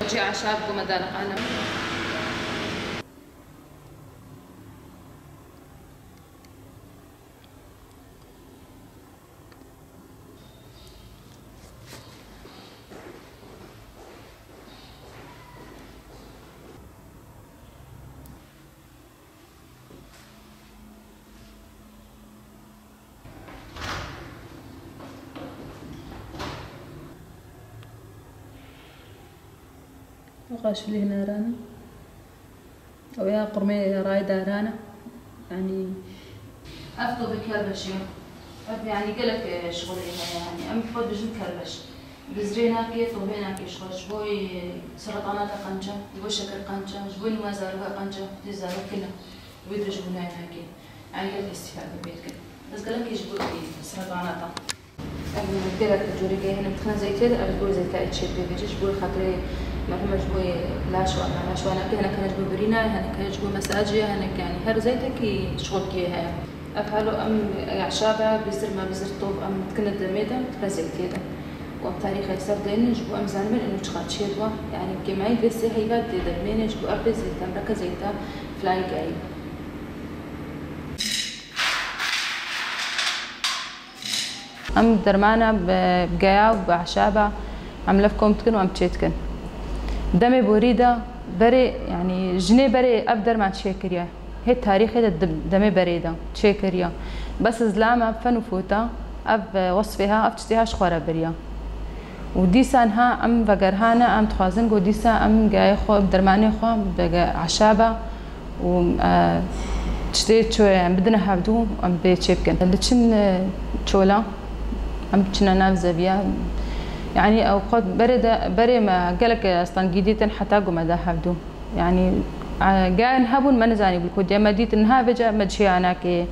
جي عشاب ومدار قانا وقاش اللي هنا رانا أو يا قرمي رايدة رانا يعني أفضل بكربش يعني قلك شغل يعني أم فود بجن كربش بزرينا كي طوبينا كي شغل شبوي سرطانات قنجة شبوي شكر قنجة شبوي نوازاروها قنجة تزارو كنا ويدرجونا هنا كي يعني قلك استفادة بيتك بس قلك يجبوا سرطانات قلك جوري هنا متخنا زي كده أبغى زي كده تشيل بيجي شبوي خاطري ما هم جبوي لا شو أنا كهنا كان جبوا برينا هنا كان جبوا مساجية هنا يعني هر زيتك شغل كيها أفعله أم عشابة بيصير ما بيصير طوب أم تكن الدميدة تخزي كده والتاريخ يصير دين جبوا أم زانمن إنه تشغل شيدوا يعني كماي بس هي بعد دمين جبوا أبي زيتا مركز زيتا فلاي جاي أم درمانة بجايا وبعشابة عم لفكم تكن وأم تشيتكن دمي بوريدا بري يعني جني بري أبدر ما تشيكريا هي تاريخ هذا دمي بريدا تشيكريا بس زلامة فنفوتا أب وصفها أب تشتيها شخورة بريا وديسانها أم بقرهانا أم تخازن وديسا أم جاي خو بدرماني خو عشابة و تشتي شو يعني بدنا هبدو أم بتشيبكن اللي تشن شولا أم تشنا نافزبيا يعني أوقات بري ما قالك أصلاً جديداً حتى قوم ده هبدو يعني جاء نهبون ما نزاني بالكود يا مديت إنها بجا مدشي أنا كي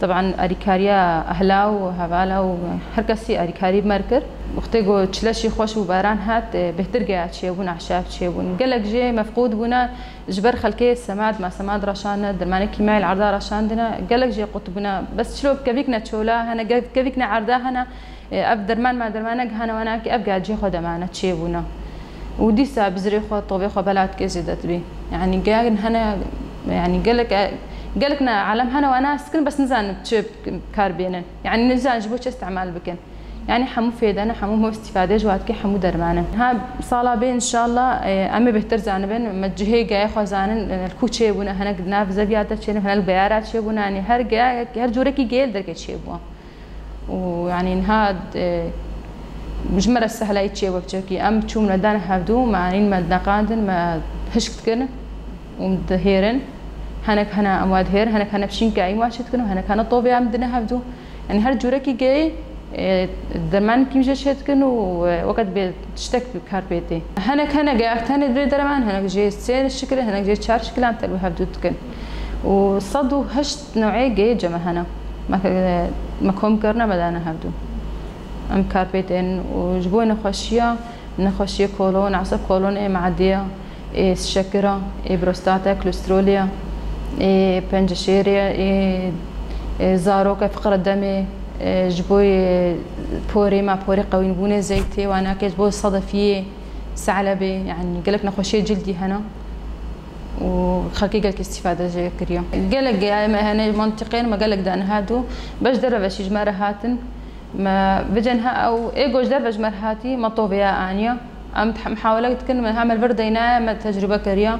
طبعاً أريكاريا أهلا وهبالا وهركسي أريكاري بمركر وقتي جو تشلشي خوش وباران هات بهتر جاء تشيبون عشاب تشيبون قالك جي مفقود بنا جبر خلكي السماد ما سماد رشان درماني كيماي العرضة رشان دنا قالك جي قطبنا بس شلو كبيكنا تشولا هنا كبيكنا عرضة هنا أب درمان ما درمانك هنا وأنا كي أبقى أجي خد معنا تشيبونا وديسا بزري خو طوبي خو بلاد كزيدت بي يعني قال هنا يعني قالكنا علم هنا وأنا سكن بس نزان تشيب كاربينن يعني نزان جبوش استعمال بكن يعني حمو فيدنا حمو مو استفادة جوات كي حمو درمانه ها صالة بين إن شاء الله أمي بهتر زانبين متجهي جاي خو زانن الكوتشي بونا هنا قدنا في زبيات تشيل هنا البيارات تشيبونا يعني هر جوركي جيل درك تشيبوا ويعني نهاد مجمرة السهلة يتشي وبشكي أم تشوم ندان هبدو معنين ما دقادن ما هشكتكن ومدهيرن هنا أمواد هير هنا بشين كاي واشتكن وهنا كان طوبي أم دنا هبدو يعني هالجوركي جاي درمان كيم جشتكن ووقت بتشتك بكاربيتي هنا جاي أختاني دري درمان هنا جاي سين الشكل هنا جاي شار شكل عم تلو هبدو تكن وصدو هشت نوعي جاي جمع هنا ما كوم كرنا بدانا هبدو ام كاربيتين وجبونا نخشيه كولون عصب كولون اي معديه اي شكرة اي بروستاتا كوليستروليا اي بنجشيريا اي زاروكا فقرة دمي جبوي بوري ما بوري قوي نبوني زيتي وانا كجبوي صدفيه ثعلبي يعني قالك نخشيه جلدي هنا وخلكي قالك استفادة جاي كريا قالك هنا منطقين ما قالك دان هادو باش درب شي جمارة هاتن ما بجنها او ايجوش درب جمار هاتي ما طوبيا انيا ام محاولة تكن هعمل بردينا ما تجربة كريا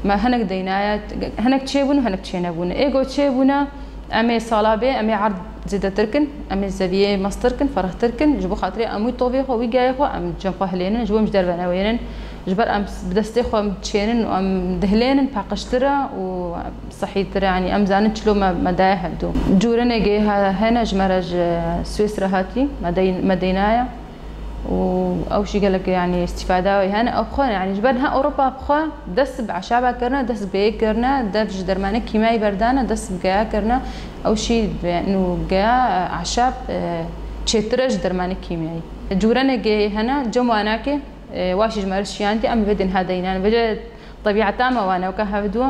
ما هنك دينايا هنك تشيبون وهنك تشينبون ايجو تشيبونا امي صلابي امي عرض زيادة تركن امي زبيه مستركن فرح تركن جبو خاطري امي طوبي خو ويجاي خو ام جنبو هلينن جبو مش دربنا وينن جبر ام بدستي خو تشينن وام دهلينن باقشترا وصحي ترى يعني ام زانت شلو ما داي هبدو جورنا جي هنا جمرج سويسرا هاتي مدينايا او شي قالك يعني استفاده هنا او خو يعني جبرها اوروبا بخو دس بعشابه كرنا دس بي كرنا دبج درمانه كيماي بردانه دس بقى كرنا او شي انه جا عشاب تشترج درمانه كيميائي جورنا جي هنا جمواناكي واش جمرشيانتي ام بدن هذين بجد طبيعه تامه وانا وكهبدو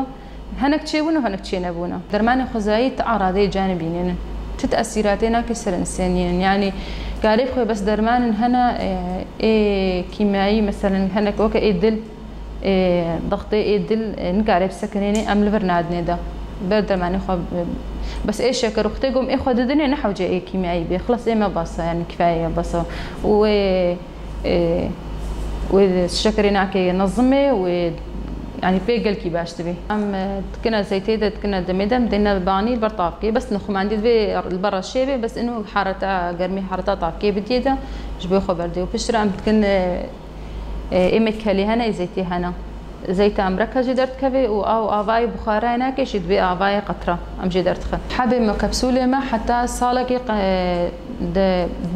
هنك تشيبون وهنك تشينبونا درمانه خزاي تعرضي جانبين تتاثيراتنا كسر انسانيين يعني قارب خوي بس درمان هنا كيميائي مثلا هنا وكا يدل ضغطي يدل نقارب سكنيني ام لفرنادني ده بدرماني خو بس ايش شكر اختكم اخذ الدنيا نحو جاي كيميائي بيخلص ما بس يعني كفايه بس و والشكر هناك نظمي و يعني بيقل كي باش تبي كنا زيتي كنا دمدم دينا باني برطافكي بس نخم عندي في البرا الشيبي بس انه حارتها قرمي حارتها طافكي بديده جبو خبردي وبشرا ام تكن امك لي هنا زيتي هنا زيت امركه جدرت كبي او افاي بخاري هناك شد بي افاي قطره ام جدرت خ حابب ما كبسوله ما حتى صالكي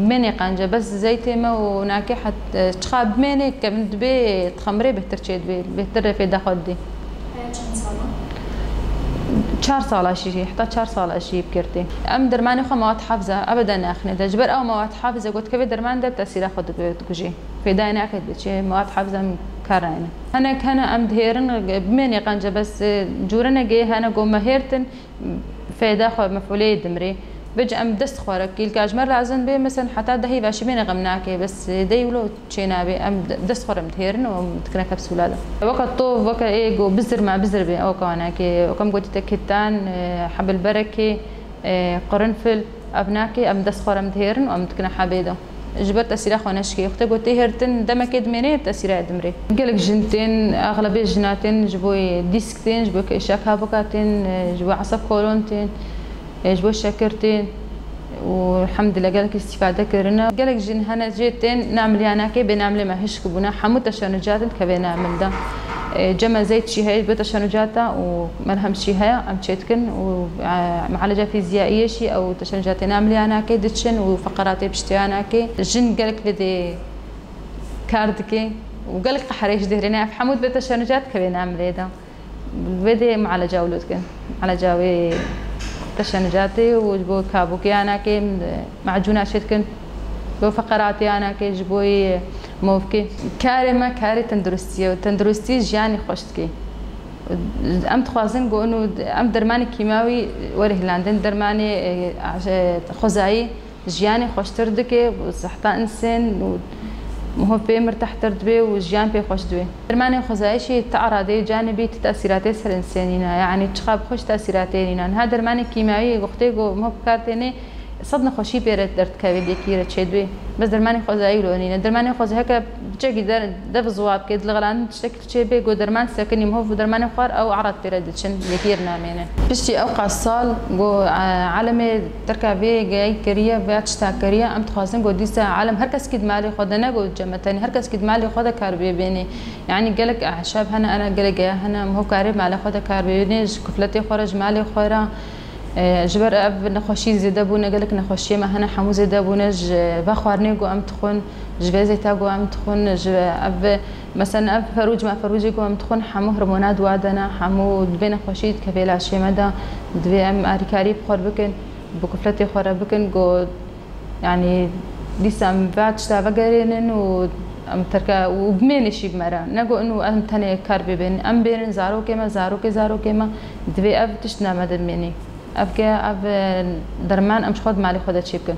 مني قنجه بس زيتي ما وناكي حتى تخاب مني كبند بي تخمري بهتر بي بهتر في داخل دي 4 ساله شي حتى 4 ساله شي بكرتي ام درماني خو مواد حافظه ابدا اخني دجبر او مواد حافظه قلت كبي درمان ده تاثير اخذ كوجي في داينا اكيد شي مواد حافظه كارينا هنا كان ام دهيرن بمني قنجه بس جورنا جي هنا قوم هيرتن في داخل مفعولي دمري بج ام دست خورك كيل مره لازم بي مثلا حتى دهي باش بين غمناكي بس ديولو تشينا بي ام دست خور مدهيرن ومتكنا كبسوله وقت طوف وقت ايجو بزر مع بزر بي او كاناكي وكم قلت تكتان حب البركه قرنفل ابناكي ام دست خور مدهيرن ومتكنا حبيده جبرت اسيره خونشكي اختي قلت هيرتن دمك دميني بتاسيره دمري قالك جنتين اغلبيه جناتين جبوي ديسكتين جبوي كشاك هابوكاتين جبوي عصب كولونتين جبوي شاكرتين والحمد لله قالك استفاده كرنا قالك جن هنا جيتين نعمل ياناكي بنعمل ما هش كبنا حمو تشنجات كبي نعمل ده جمع زيت شيهاي بتشنجاتا وملهم شيهاي ام تشيتكن ومعالجه فيزيائيه شي او تشنجات نعمل ياناكي دتشن وفقراتي بشتياناكي جن قالك بدي كاردكي وقالك قحريش دهرنا في حمود بتشنجات كبي نعمل ده بدي معالجه ولدكن على جاوي تشنجاتي وجبو كابوكي اناكي معجونه شيتكن بفقراتي اناكي جبوي موفكي كاري ما كاري تندرستي وتندرستي جاني خوشتكي ام تخوازن قو انه ام درماني كيماوي وره لاندن درماني خزاي جياني خوشتر دكي وصحتا انسان وهو بي مرتاح تردبي وجيان بي خوش دوي درماني خزاي شي تعرضي جانبي تاثيراتي سر انسانينا يعني تخاب خوش تاثيراتي هذا درماني كيماوي وقتي قو مو بكارتيني صدنا خوشي بيرت درت كابي ديكيرة تشدوي بس درماني خوزاي لونينا درماني خوز هكا بتجي دف زواب كيد الغلان تشتكل شي بي قو درمان ساكني مهو درماني خوار او عرض بيردتشن ديكيرنا مينا بشتي اوقع الصال قو عالمي تركابي جاي كريا بياتشتا كريا ام تخازن قو ديسا عالم هركس كيد مالي خودنا قو جمتاني هركس كيد مالي خودا كاربي بيني يعني قالك اعشاب هنا انا قالك هنا مهو كارب مالي خودا كاربي بيني كفلتي خرج مالي خورا جبر اب نخوشي زيده بونا قالك نخوشي ما هنا حمو زيده بونا بخوارني قو ام تخون جبازي تا قو ام تخون اب مثلا اب فروج ما فروجي قو ام تخون حمو هرمونات وادنا حمو بين خوشي كفيلا شي مدى دبي ام اريكاري بخور بكن بكفلتي خور بكن قو يعني لسه بعد شتا بقرينن و ام تركا وبمين شي بمرا نقو انه ام تاني كاربي بين ام بين زارو كيما دبي اب تشنا مدى مني أبكي أب درمان أمش خود مالي خودت شي بكن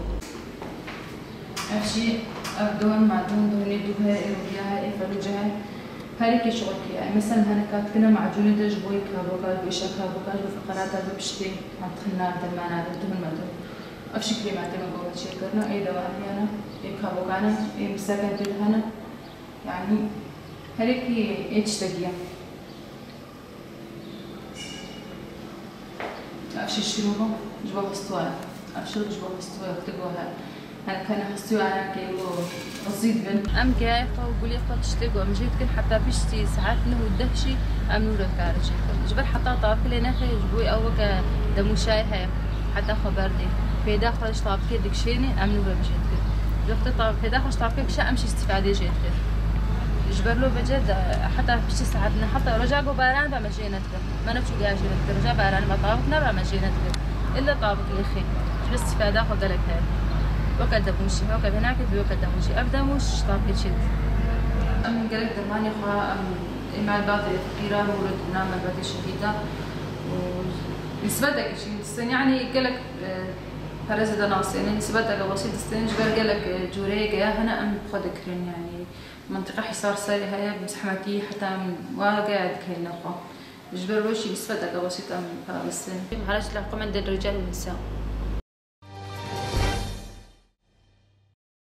أشي أب دون مع دوني دوها إيروبياها إفلوجها هاريكي شغلكي يعني مثلا هنا كاتكنا معجونة دج بوي كابوكاج بيشا كابوكاج بفقرات هذا بشتي عندنا درمان هذا دهن مدو أفشي كريماتي ما قوة شي كرنا أي دواء أنا أي كابوكانا أي مساكن هنا يعني هاريكي إيش تجيا أفشي الشروبة جوا هستوها أفشل جوا هستوها وتقوها أنا كان هستوها أنا كيلو رصيد بن أم كيفا وقولي خا تشتقوا أم جيت كن حتى بشتي ساعات إنه الدهشي أم نور الكارجي جبر حتى طاب كل نخي جبوي أوك دموشاي هاي حتى خبردي في داخل طاب كده كشيني أم نور بجيت كن جبت طاب في داخل طاب كده كش أمشي استفادة جيت كن جبر له بجد حتى بشتي ساعتنا حتى رجع جو باران بمجينتك ما نفشو جاجينتك رجع باران ما طابتنا بمجينتك إلا طابك الأخي بس استفادة خدلك هاي وكذا بمشي وكذا هناك وكذا بمشي أبدأ مش طابك شيء أم قالك درماني خا أم إمال بعض الفقيرة ورد نعمل بعض شديدة ونسبتك شيء يعني قالك فرز ده ناقص يعني نسبة دقة بسيطة استنج برجلك جوري جاي هنا أم خدكرين يعني منطقة حصار سري هاي بزحمتي حتى من وقاعد كهين نقطة جبر روشي نسبة دقة بسيطة من فلسطين. معلش لا قمة الرجال والنساء.